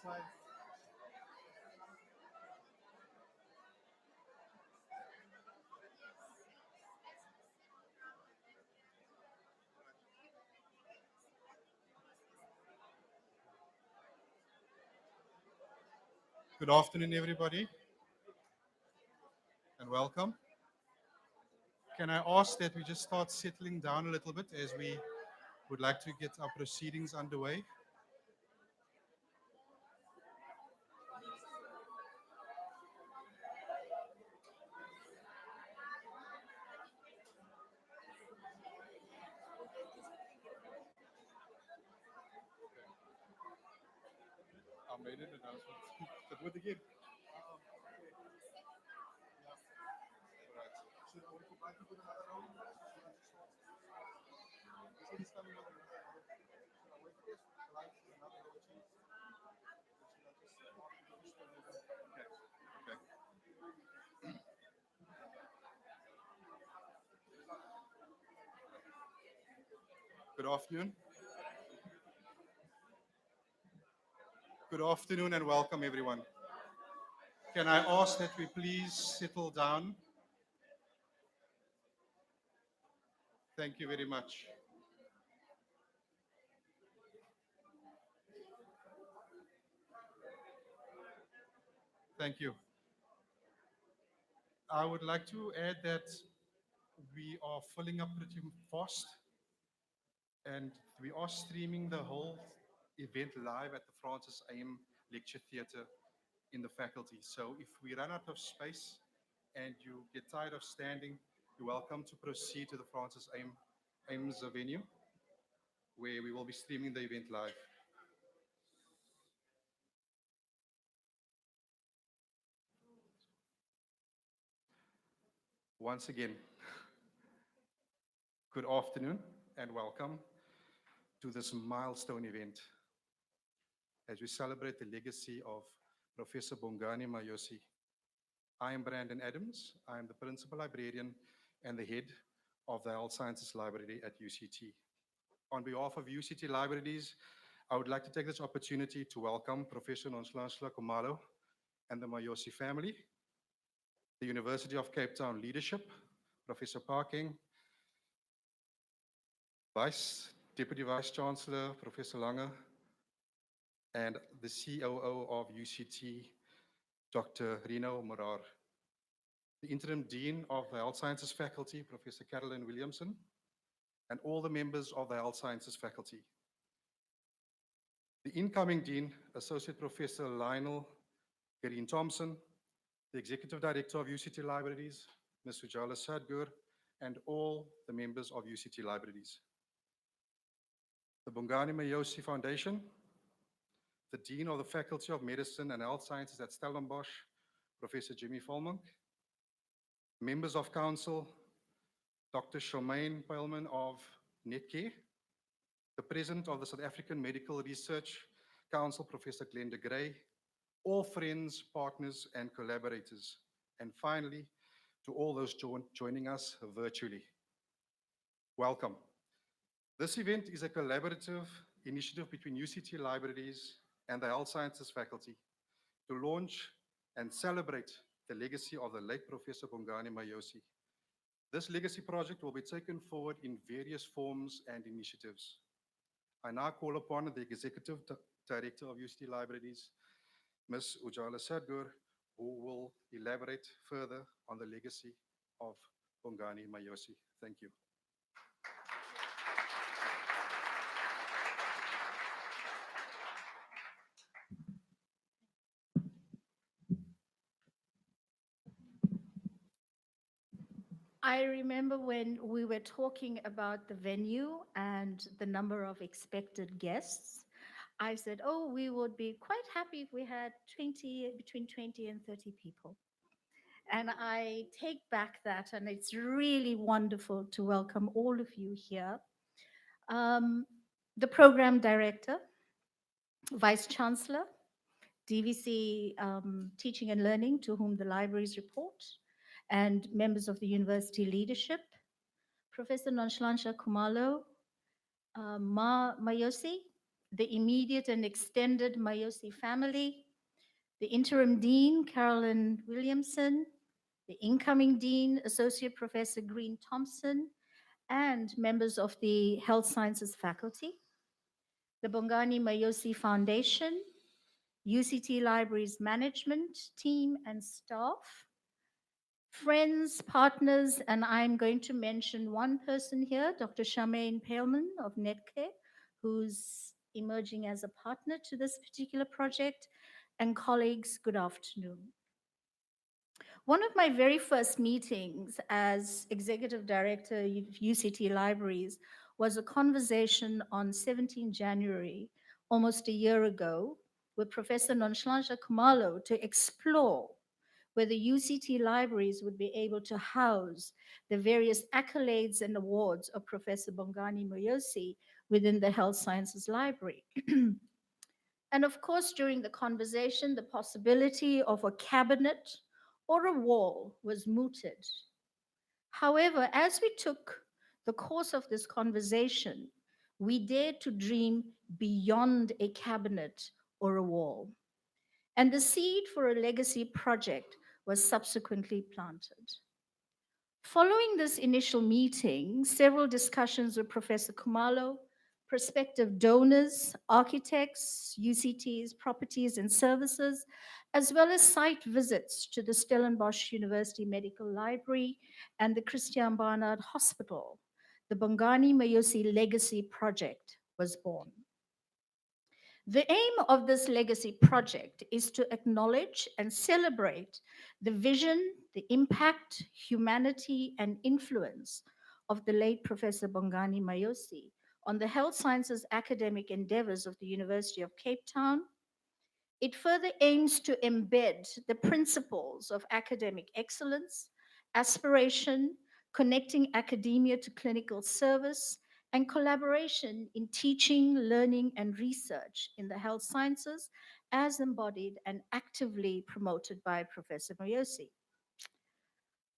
Good afternoon, everybody, and welcome. Can I ask that we just start settling down a little bit as we would like to get our proceedings underway? I made an announcement. But what again? Good afternoon. Good afternoon and welcome, everyone. Can I ask that we please settle down? Thank you very much. Thank you. I would like to add that we are filling up pretty fast and we are streaming the whole event live at the Francis Aim Lecture Theatre in the faculty. So if we run out of space and you get tired of standing, you're welcome to proceed to the Francis Ames venue where we will be streaming the event live. Once again, good afternoon and welcome to this milestone event as we celebrate the legacy of Professor Bongani Myosi. I am Brandon Adams. I am the Principal Librarian and the head of the Health Sciences Library at UCT. On behalf of UCT Libraries, I would like to take this opportunity to welcome Professor Nonhlanhla Khumalo and the Myosi family, the University of Cape Town leadership, Professor Parking, Deputy Vice Chancellor, Professor Lange, and the COO of UCT, Dr. Rino Morar, the Interim Dean of the Health Sciences Faculty, Professor Carolyn Williamson, and all the members of the Health Sciences Faculty. The incoming Dean, Associate Professor Lionel Green Thompson, the Executive Director of UCT Libraries, Ms. Ujala Sadgur, and all the members of UCT Libraries. The Bongani Myosi Foundation, the Dean of the Faculty of Medicine and Health Sciences at Stellenbosch, Professor Jimmy Volmonk, members of Council, Dr. Charmaine Peilman of Netcare, the President of the South African Medical Research Council, Professor Glenda Gray, all friends, partners, and collaborators, and finally, to all those joining us virtually. Welcome. This event is a collaborative initiative between UCT Libraries and the Health Sciences Faculty to launch and celebrate the legacy of the late Professor Bongani Myosi. This legacy project will be taken forward in various forms and initiatives. I now call upon the Executive Director of UCT Libraries, Ms. Ujala Sadgur, who will elaborate further on the legacy of Bongani Myosi. Thank you. I remember when we were talking about the venue and the number of expected guests, I said, oh, we would be quite happy if we had between 20 and 30 people. And I take back that, and it's really wonderful to welcome all of you here. The program director, vice chancellor, DVC Teaching and Learning, to whom the libraries report, and members of the university leadership, Professor Nonhlanhla Khumalo, Myosi, the immediate and extended Myosi family, the interim dean, Carolyn Williamson, the incoming dean, Associate Professor Green Thompson, and members of the Health Sciences faculty, the Bongani Myosi Foundation, UCT Libraries management team and staff, friends, partners, and I'm going to mention one person here, Dr. Charmaine Paleman of Netcare, who's emerging as a partner to this particular project, and colleagues, good afternoon. One of my very first meetings as Executive Director of UCT Libraries was a conversation on 17 January, almost a year ago, with Professor Nonhlanhla Khumalo to explore whether UCT Libraries would be able to house the various accolades and awards of Professor Bongani Myosi within the Health Sciences Library. And of course, during the conversation, the possibility of a cabinet or a wall was mooted. However, as we took the course of this conversation, we dared to dream beyond a cabinet or a wall. And the seed for a legacy project was subsequently planted. Following this initial meeting, several discussions with Professor Khumalo, prospective donors, architects, UCT's properties and services, as well as site visits to the Stellenbosch University Medical Library and the Christiaan Barnard Hospital, the Bongani Myosi Legacy Project was born. The aim of this legacy project is to acknowledge and celebrate the vision, the impact, humanity, and influence of the late Professor Bongani Myosi on the health sciences academic endeavors of the University of Cape Town. It further aims to embed the principles of academic excellence, aspiration, connecting academia to clinical service, and collaboration in teaching, learning, and research in the health sciences as embodied and actively promoted by Professor Myosi.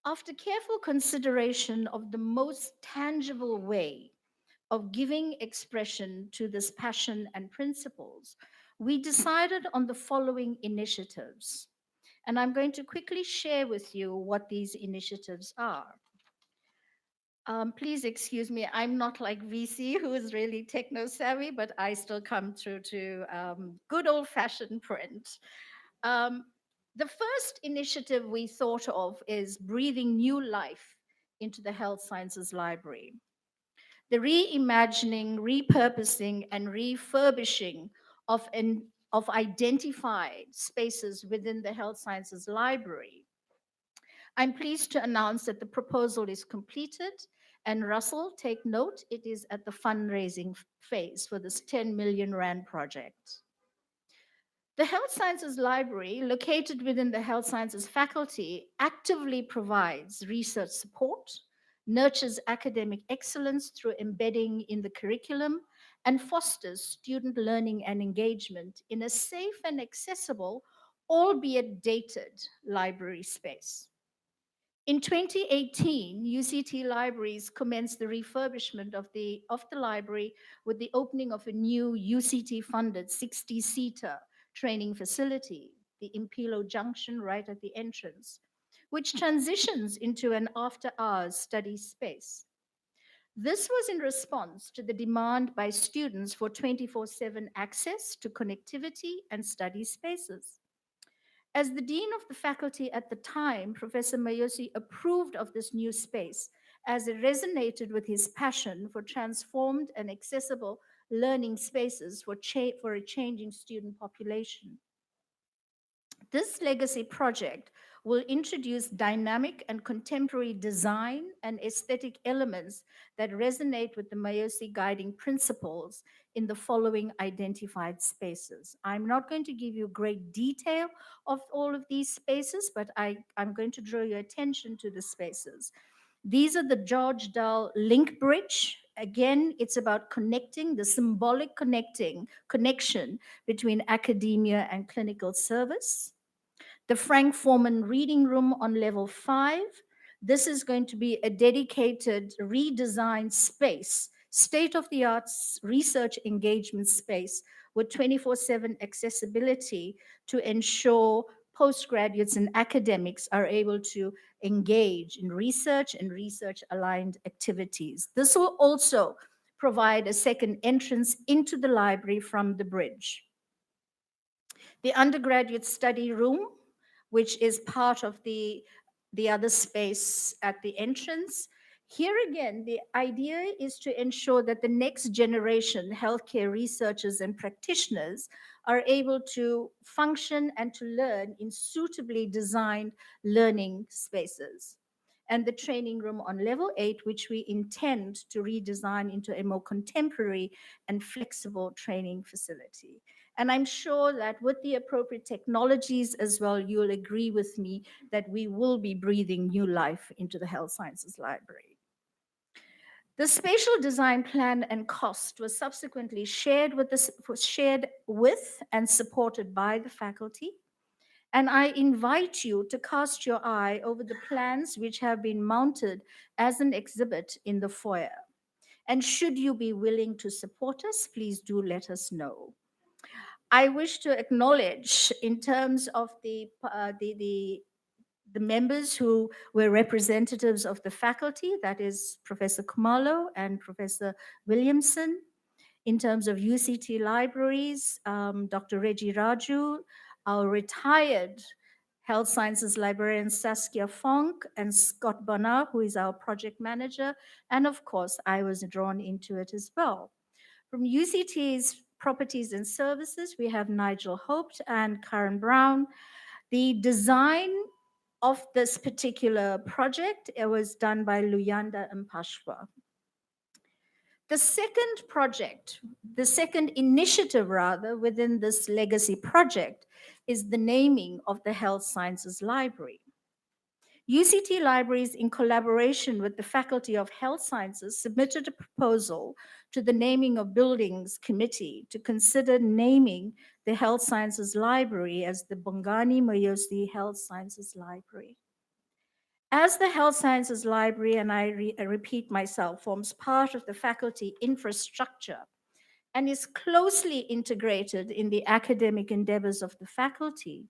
After careful consideration of the most tangible way of giving expression to this passion and principles, we decided on the following initiatives. And I'm going to quickly share with you what these initiatives are. Please excuse me, I'm not like VC, who is really techno savvy, but I still come through to good old fashioned print. Um, the first initiative we thought of is breathing new life into the Health Sciences Library. The reimagining, repurposing, and refurbishing of, of identified spaces within the Health Sciences Library. I'm pleased to announce that the proposal is completed, and Russell, take note, it is at the fundraising phase for this 10 million Rand project. The Health Sciences Library, located within the Health Sciences faculty, actively provides research support, nurtures academic excellence through embedding in the curriculum, and fosters student learning and engagement in a safe and accessible, albeit dated, library space. In 2018, UCT Libraries commenced the refurbishment of the library with the opening of a new UCT-funded 60-seater training facility, the Impilo Junction right at the entrance, which transitions into an after-hours study space. This was in response to the demand by students for 24/7 access to connectivity and study spaces. As the dean of the faculty at the time, Professor Myosi approved of this new space as it resonated with his passion for transformed and accessible learning spaces for a changing student population. This legacy project will introduce dynamic and contemporary design and aesthetic elements that resonate with the Myosi guiding principles in the following identified spaces. I'm not going to give you great detail of all of these spaces, but I'm going to draw your attention to the spaces. These are the George Dahl link bridge. Again, it's about connecting, the symbolic connection between academia and clinical service. The Frank Foreman Reading Room on level 5. This is going to be a dedicated redesigned space state-of-the-art research engagement space with 24/7 accessibility to ensure postgraduates and academics are able to engage in research and research-aligned activities. This will also provide a second entrance into the library from the bridge. The undergraduate study room, which is part of the other space at the entrance. Here again, the idea is to ensure that the next generation healthcare researchers and practitioners are able to function and to learn in suitably designed learning spaces. And the training room on level 8, which we intend to redesign into a more contemporary and flexible training facility. And I'm sure that with the appropriate technologies as well, you'll agree with me that we will be breathing new life into the Health Sciences Library. The spatial design plan and cost was subsequently shared with and supported by the faculty. And I invite you to cast your eye over the plans which have been mounted as an exhibit in the foyer. And should you be willing to support us, please do let us know. I wish to acknowledge, in terms of the members who were representatives of the faculty, that is Professor Kumalo and Professor Williamson. In terms of UCT libraries, Dr. Reggie Raju, our retired health sciences librarian Saskia Fonk, and Scott Bonnar, who is our project manager. And of course, I was drawn into it as well. From UCT's Properties and Services, we have Nigel Hoped and Karen Brown. The design of this particular project, it was done by Luyanda Mpashwa. The second project, the second initiative rather, within this legacy project is the naming of the Health Sciences Library. UCT Libraries, in collaboration with the Faculty of Health Sciences, submitted a proposal to the Naming of Buildings Committee to consider naming the Health Sciences Library as the Bongani Myosi Health Sciences Library. As the Health Sciences Library, and I repeat myself, forms part of the faculty infrastructure and is closely integrated in the academic endeavors of the faculty,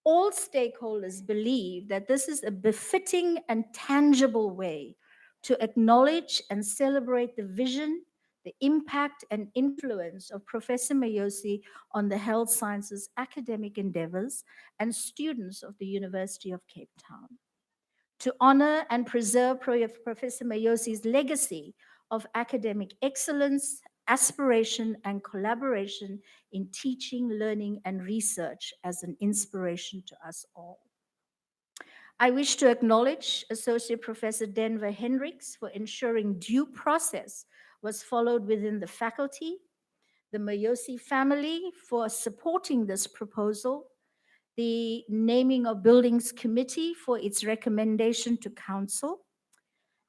all stakeholders believe that this is a befitting and tangible way to acknowledge and celebrate the vision, the impact, and influence of Professor Myosi on the health sciences academic endeavors and students of the University of Cape Town. To honor and preserve Professor Myosi's legacy of academic excellence, aspiration, and collaboration in teaching, learning, and research as an inspiration to us all. I wish to acknowledge Associate Professor Denver Hendricks for ensuring due process was followed within the faculty, the Myosi family for supporting this proposal, the Naming of Buildings Committee for its recommendation to Council,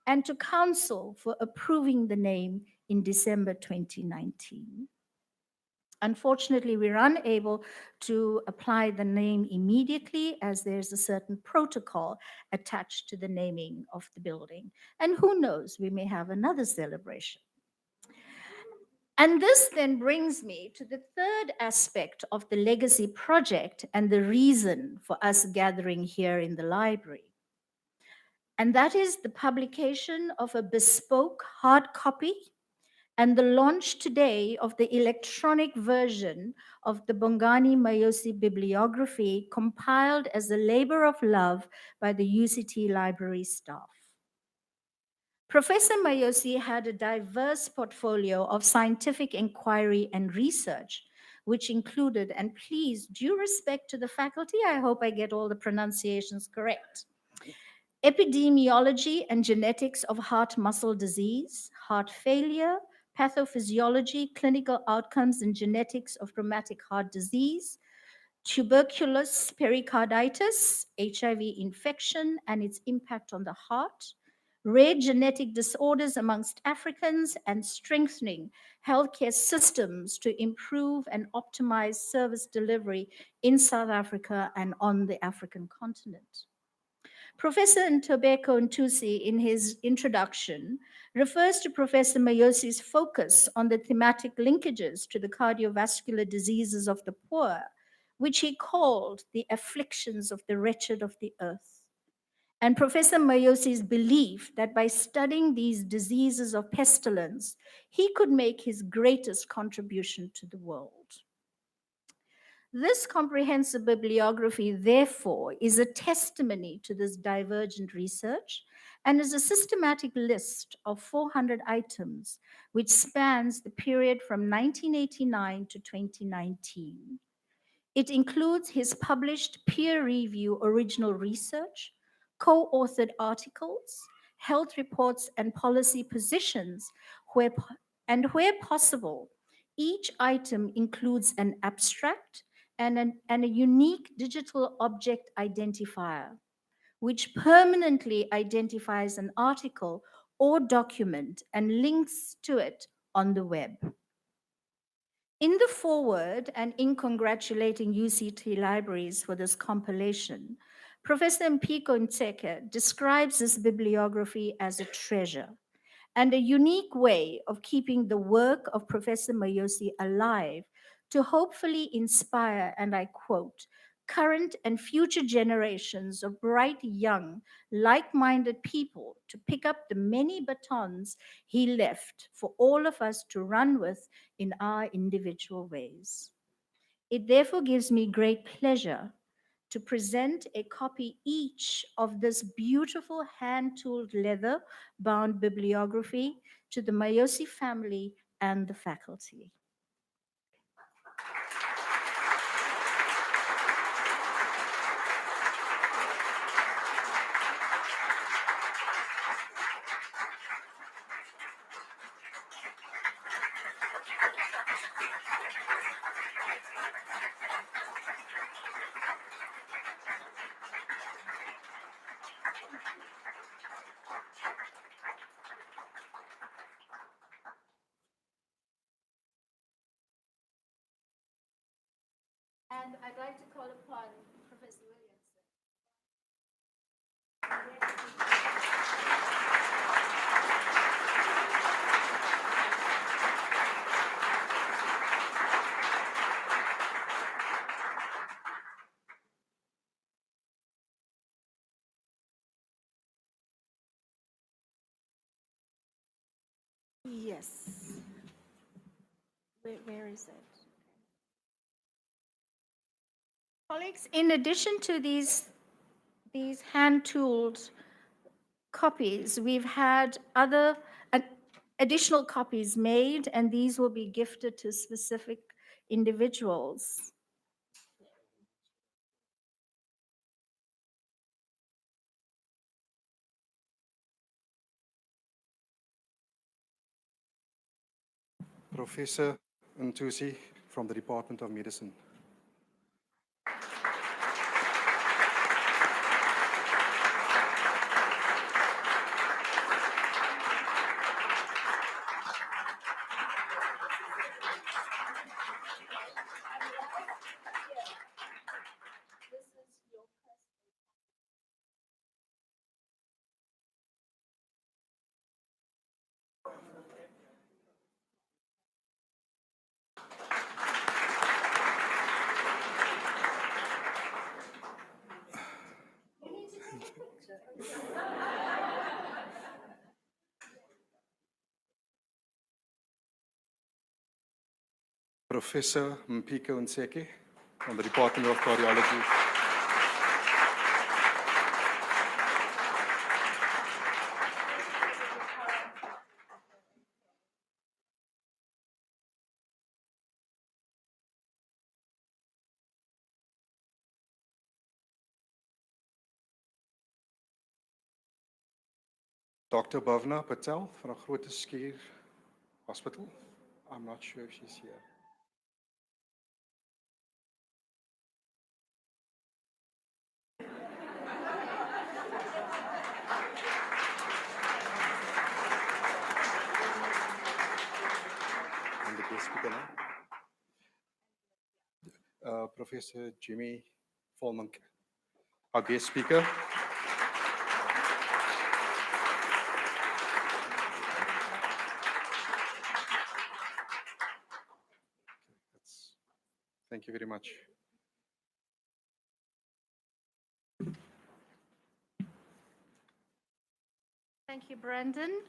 and to Council for approving the name in December 2019. Unfortunately, we're unable to apply the name immediately as there's a certain protocol attached to the naming of the building. And who knows, we may have another celebration. And this then brings me to the third aspect of the legacy project and the reason for us gathering here in the library. And that is the publication of a bespoke hard copy and the launch today of the electronic version of the Bongani Myosi Bibliography, compiled as a labor of love by the UCT library staff. Professor Myosi had a diverse portfolio of scientific inquiry and research, which included, and please, due respect to the faculty, I hope I get all the pronunciations correct, epidemiology and genetics of heart muscle disease, heart failure, pathophysiology, clinical outcomes and genetics of rheumatic heart disease, tuberculous pericarditis, HIV infection and its impact on the heart, rare genetic disorders amongst Africans, and strengthening healthcare systems to improve and optimize service delivery in South Africa and on the African continent. Professor Ntobeko Ntusi, in his introduction, refers to Professor Myosi's focus on the thematic linkages to the cardiovascular diseases of the poor, which he called the afflictions of the wretched of the earth. And Professor Myosi's belief that by studying these diseases of pestilence, he could make his greatest contribution to the world. This comprehensive bibliography, therefore, is a testimony to this divergent research and is a systematic list of 400 items which spans the period from 1989 to 2019. It includes his published peer review original research, co-authored articles, health reports, and policy positions, and where possible, each item includes an abstract and a unique digital object identifier, which permanently identifies an article or document and links to it on the web. In the foreword and in congratulating UCT libraries for this compilation, Professor Mpiko Ntseke describes this bibliography as a treasure and a unique way of keeping the work of Professor Myosi alive to hopefully inspire, and I quote, current and future generations of bright, young, like-minded people to pick up the many batons he left for all of us to run with in our individual ways. It therefore gives me great pleasure to present a copy each of this beautiful hand-tooled leather-bound bibliography to the Myosi family and the faculty. And I'd like to call upon Professor Williamson. Yes. Where is it? Colleagues, in addition to these hand-tooled copies, we've had other additional copies made, and these will be gifted to specific individuals. Professor Ntusi from the Department of Medicine. Professor Mpiko Ntseke from the Department of Cardiology. Dr. Bhavna Patel from Groote Schuur Hospital. I'm not sure if she's here. And the guest speaker now. Professor Jimmy Volmank, our guest speaker. you very much. Thank you, Brandon.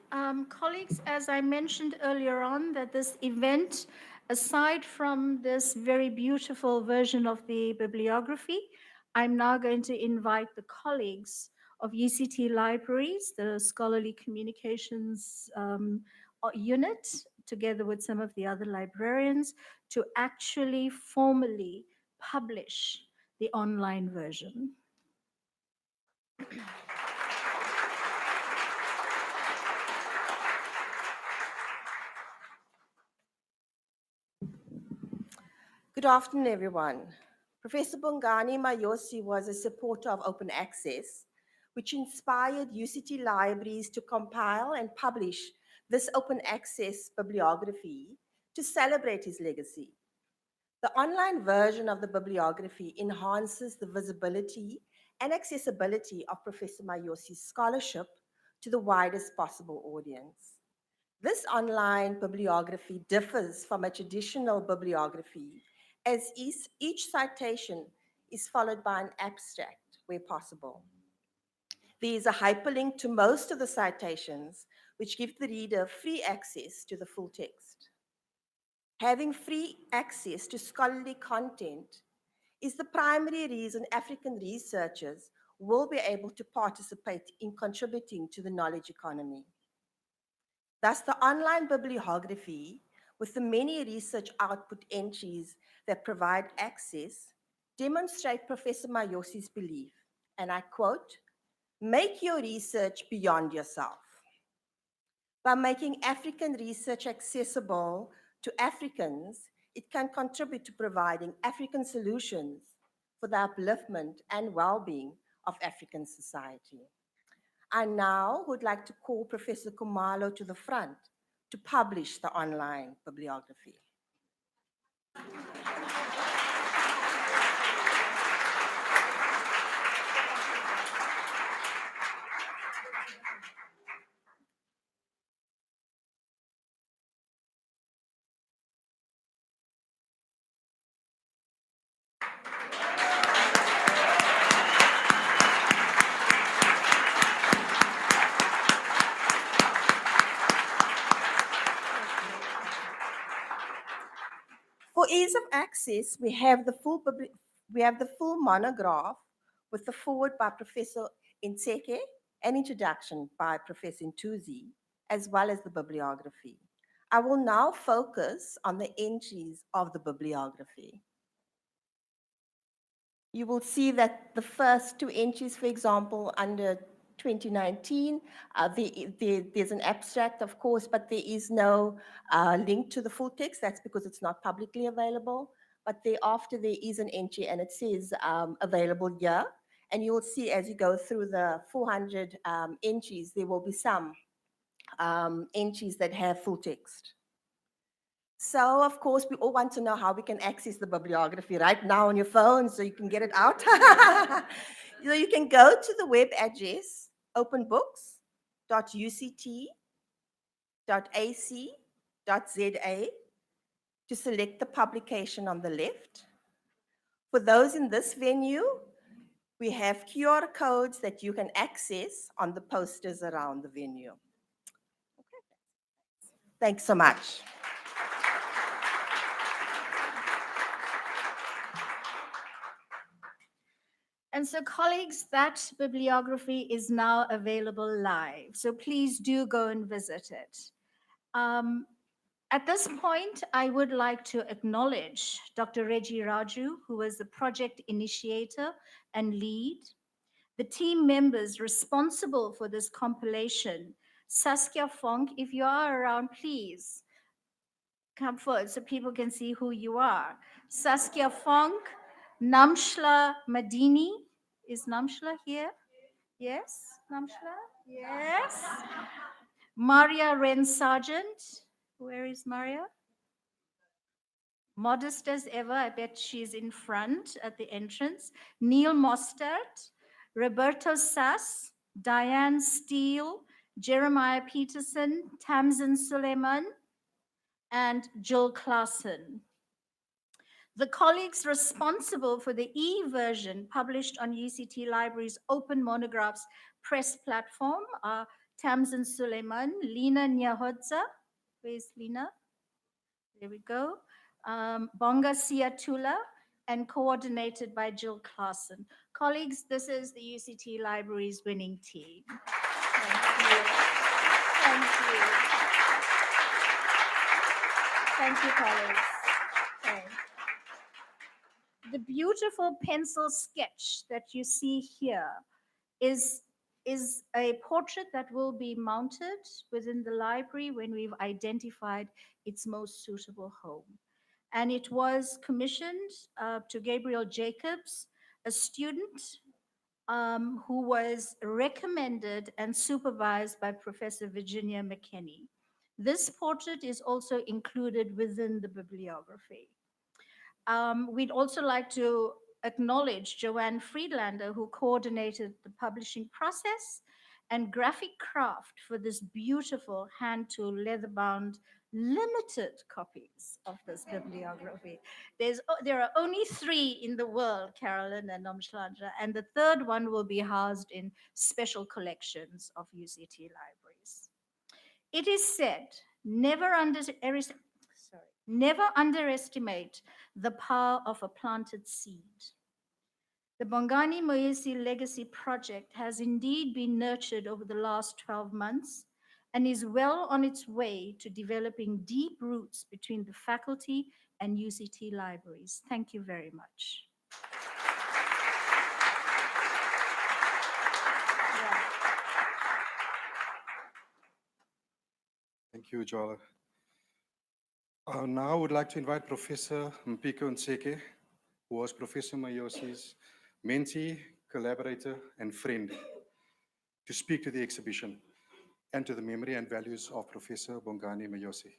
Colleagues, as I mentioned earlier on, that this event, aside from this very beautiful version of the bibliography, I'm now going to invite the colleagues of UCT Libraries, the Scholarly Communications unit, together with some of the other librarians, to actually formally publish the online version. Good afternoon, everyone. Professor Bongani Myosi was a supporter of open access, which inspired UCT libraries to compile and publish this open access bibliography to celebrate his legacy. The online version of the bibliography enhances the visibility and accessibility of Professor Myosi's scholarship to the widest possible audience. This online bibliography differs from a traditional bibliography as each citation is followed by an abstract where possible. There is a hyperlink to most of the citations, which give the reader free access to the full text. Having free access to scholarly content is the primary reason African researchers will be able to participate in contributing to the knowledge economy. Thus, the online bibliography, with the many research output entries that provide access, demonstrate Professor Mayosi's belief, and I quote, "Make your research beyond yourself." By making African research accessible to Africans, it can contribute to providing African solutions for the upliftment and well-being of African society. I now would like to call Professor Kumalo to the front to publish the online bibliography. For ease of access, we have the full monograph with the foreword by Professor Inseke, an introduction by Professor Ntuzi, as well as the bibliography. I will now focus on the entries of the bibliography. You will see that the first two entries, for example, under 2019, there's an abstract, of course, but there is no link to the full text. That's because it's not publicly available. But thereafter, there is an entry, and it says available here. And you will see as you go through the 400 entries, there will be some entries that have full text. So, of course, we all want to know how we can access the bibliography right now on your phone so you can get it out. So you can go to the web address openbooks.uct.ac.za to select the publication on the left. For those in this venue, we have QR codes that you can access on the posters around the venue. Okay. Thanks so much. And so, colleagues, that bibliography is now available live. So please do go and visit it. At this point, I would like to acknowledge Dr. Reggie Raju, who was the project initiator and lead, the team members responsible for this compilation. Saskia Fonk, if you are around, please come forward so people can see who you are. Saskia Fonk, Namshla Madini. Is Namshla here? Yes, Namshla? Yes. Maria Wren Sargent. Where is Maria? Modest as ever, I bet she's in front at the entrance. Neil Mostert, Roberto Sass, Diane Steele, Jeremiah Peterson, Tamsin Suleiman, and Jill Klassen. The colleagues responsible for the e-version published on UCT Library's Open Monographs press platform are Tamsin Suleiman, Lina Nyahodza. Where's Lina? There we go. Bonga Siatula, and coordinated by Jill Claassen. Colleagues, this is the UCT Library's winning team. Thank you. Thank you. Thank you, colleagues. Okay. The beautiful pencil sketch that you see here is a portrait that will be mounted within the library when we've identified its most suitable home. And it was commissioned to Gabriel Jacobs, a student who was recommended and supervised by Professor Virginia McKinney. This portrait is also included within the bibliography. We'd also like to acknowledge Joanne Friedlander, who coordinated the publishing process and graphic craft for this beautiful hand-tool leather-bound limited copies of this bibliography. There are only 3 in the world, Carolyn and Nomshlanja, and the third one will be housed in special collections of UCT libraries. It is said, never underestimate the power of a planted seed. The Bongani Myosi Legacy Project has indeed been nurtured over the last 12 months and is well on its way to developing deep roots between the faculty and UCT libraries. Thank you very much. Thank you, Jwala. Now I would like to invite Professor Mpiko Nseke, who was Professor Myosi's mentee, collaborator, and friend, to speak to the exhibition and to the memory and values of Professor Bongani Myosi.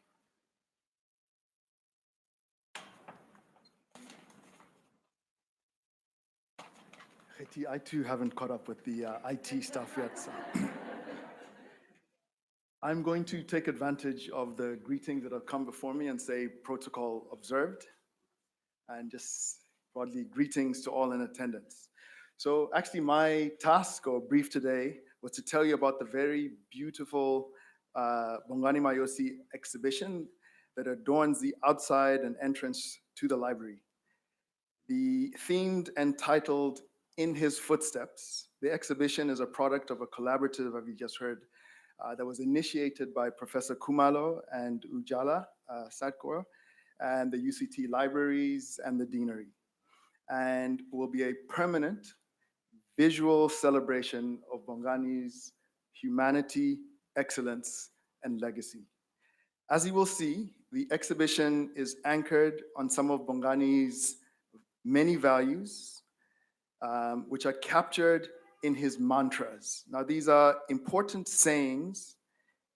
I too haven't caught up with the IT stuff yet. So. I'm going to take advantage of the greetings that have come before me and say protocol observed, and just broadly greetings to all in attendance. So actually my task or brief today was to tell you about the very beautiful Bongani Myosi exhibition that adorns the outside and entrance to the library. The themed and titled In His Footsteps, the exhibition is a product of a collaborative, as you just heard, that was initiated by Professor Kumalo and Ujala Sadkor and the UCT libraries and the deanery, and will be a permanent visual celebration of Bongani's humanity, excellence, and legacy. As you will see, the exhibition is anchored on some of Bongani's many values, which are captured in his mantras. Now, these are important sayings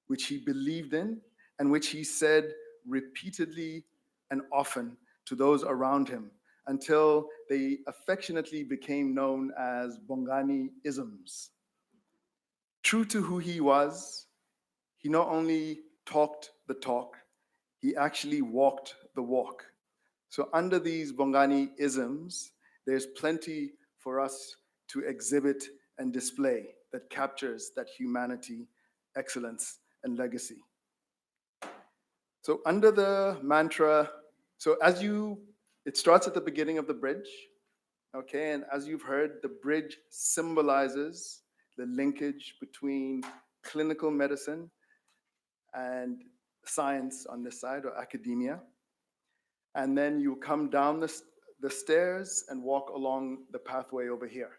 which he believed in and which he said repeatedly and often to those around him until they affectionately became known as Bongani-isms. True to who he was, he not only talked the talk, he actually walked the walk. So under these Bongani-isms, there's plenty for us to exhibit and display that captures that humanity, excellence, and legacy. So under the mantra, it starts at the beginning of the bridge, okay? And as you've heard, the bridge symbolizes the linkage between clinical medicine and science on this side, or academia. And then you come down the stairs and walk along the pathway over here.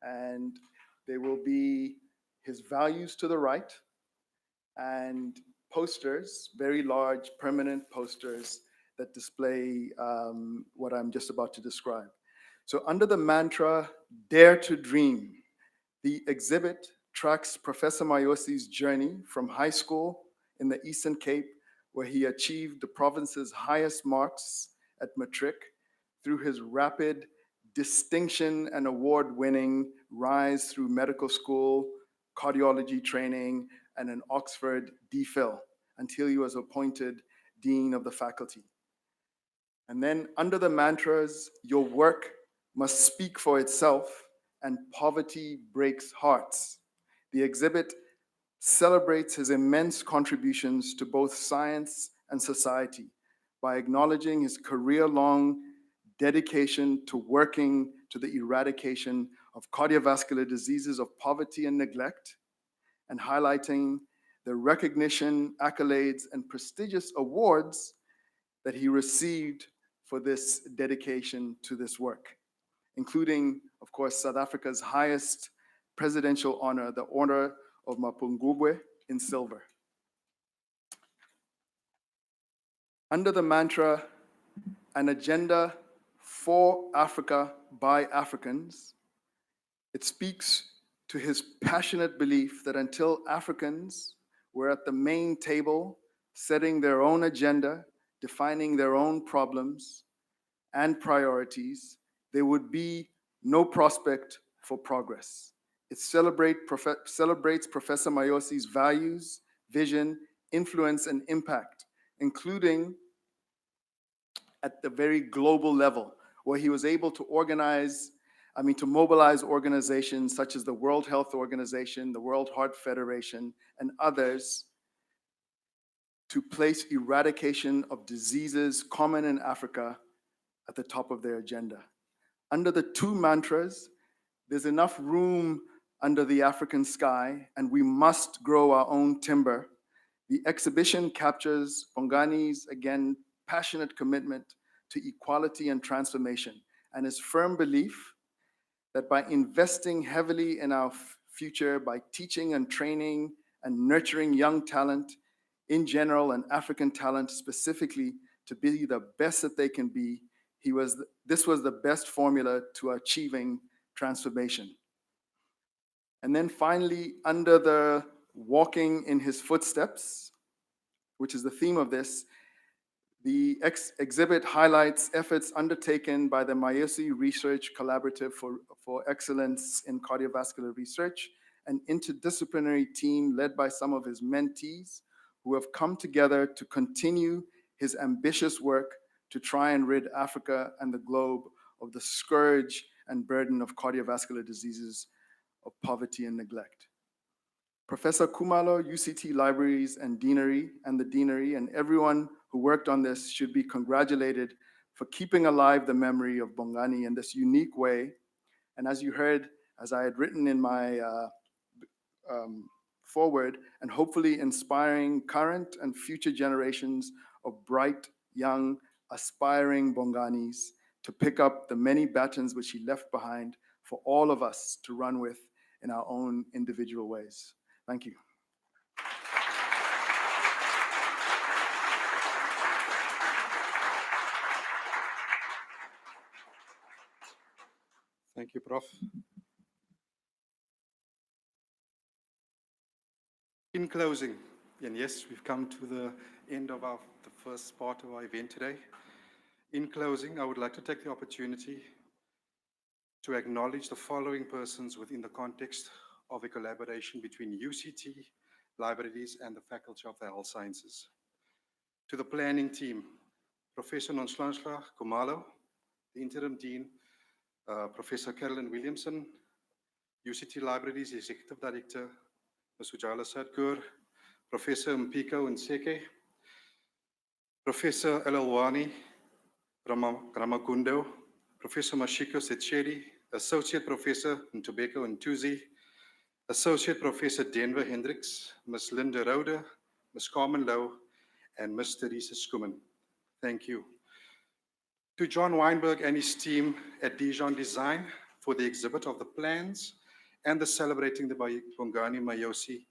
And there will be his values to the right and posters, very large permanent posters that display what I'm just about to describe. So under the mantra, Dare to Dream, the exhibit tracks Professor Myosi's journey from high school in the Eastern Cape, where he achieved the province's highest marks at matric, through his rapid distinction and award-winning rise through medical school, cardiology training, and an Oxford DPhil, until he was appointed Dean of the Faculty. And then under the mantras, your work must speak for itself and poverty breaks hearts. The exhibit celebrates his immense contributions to both science and society by acknowledging his career-long dedication to working to the eradication of cardiovascular diseases of poverty and neglect, and highlighting the recognition, accolades, and prestigious awards that he received for this dedication to this work, including, of course, South Africa's highest presidential honor, the Order of Mapungubwe in silver. Under the mantra, an agenda for Africa by Africans, it speaks to his passionate belief that until Africans were at the main table, setting their own agenda, defining their own problems and priorities, there would be no prospect for progress. It celebrates Professor Myosi's values, vision, influence, and impact, including at the very global level, where he was able to mobilize organizations such as the World Health Organization, the World Heart Federation, and others to place eradication of diseases common in Africa at the top of their agenda. Under the two mantras, there's enough room under the African sky, and we must grow our own timber. The exhibition captures Bongani's, again, passionate commitment to equality and transformation, and his firm belief that by investing heavily in our future, by teaching and training and nurturing young talent in general and African talent specifically to be the best that they can be, this was the best formula to achieving transformation. And then finally, under the walking in his footsteps, which is the theme of this, the exhibit highlights efforts undertaken by the Myosi Research Collaborative for Excellence in Cardiovascular Research, an interdisciplinary team led by some of his mentees who have come together to continue his ambitious work to try and rid Africa and the globe of the scourge and burden of cardiovascular diseases, of poverty and neglect. Professor Kumalo, UCT Libraries and Deanery, and the Deanery, and everyone who worked on this should be congratulated for keeping alive the memory of Bongani in this unique way. And as you heard, as I had written in my forward, and hopefully inspiring current and future generations of bright, young, aspiring Bonganis to pick up the many batons which he left behind for all of us to run with in our own individual ways. Thank you. Thank you, Prof. In closing, and yes, we've come to the end of the first part of our event today. In closing, I would like to take the opportunity to acknowledge the following persons within the context of a collaboration between UCT, libraries, and the Faculty of the Health Sciences. To the planning team, Professor Nonhlanhla Khumalo, the Interim Dean, Professor Carolyn Williamson, UCT Libraries Executive Director, Ms. Ujala Sadgur, Professor Mpiko Nseke, Professor Elalwani Ramagundo, Professor Mashiko Setcheri, Associate Professor Ntobeko Ntuzi, Associate Professor Denver Hendricks, Ms. Linda Rode, Ms. Carmen Lowe, and Ms. Teresa Skuman. Thank you. To John Weinberg and his team at Dijon Design for the exhibit of the plans and the Celebrating the Bongani Myosi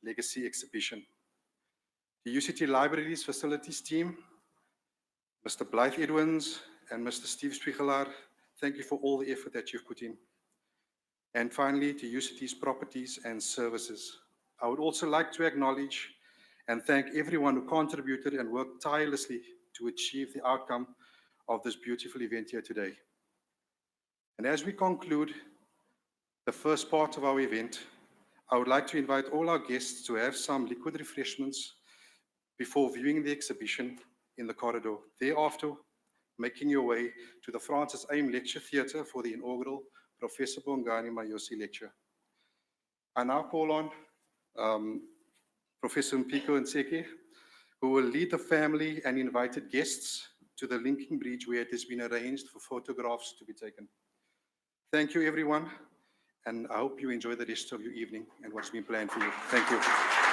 Legacy exhibition. The UCT Libraries Facilities team, Mr. Blythe Edwins and Mr. Steve Spiegelaar, thank you for all the effort that you've put in. And finally, to UCT's properties and services. I would also like to acknowledge and thank everyone who contributed and worked tirelessly to achieve the outcome of this beautiful event here today. And as we conclude the first part of our event, I would like to invite all our guests to have some liquid refreshments before viewing the exhibition in the corridor. Thereafter, making your way to the Francis Aim Lecture Theatre for the inaugural Professor Bongani Myosi Lecture. I now call on Professor Mpiko Nseke, who will lead the family and invited guests to the linking bridge where it has been arranged for photographs to be taken. Thank you, everyone, and I hope you enjoy the rest of your evening and what's been planned for you. Thank you.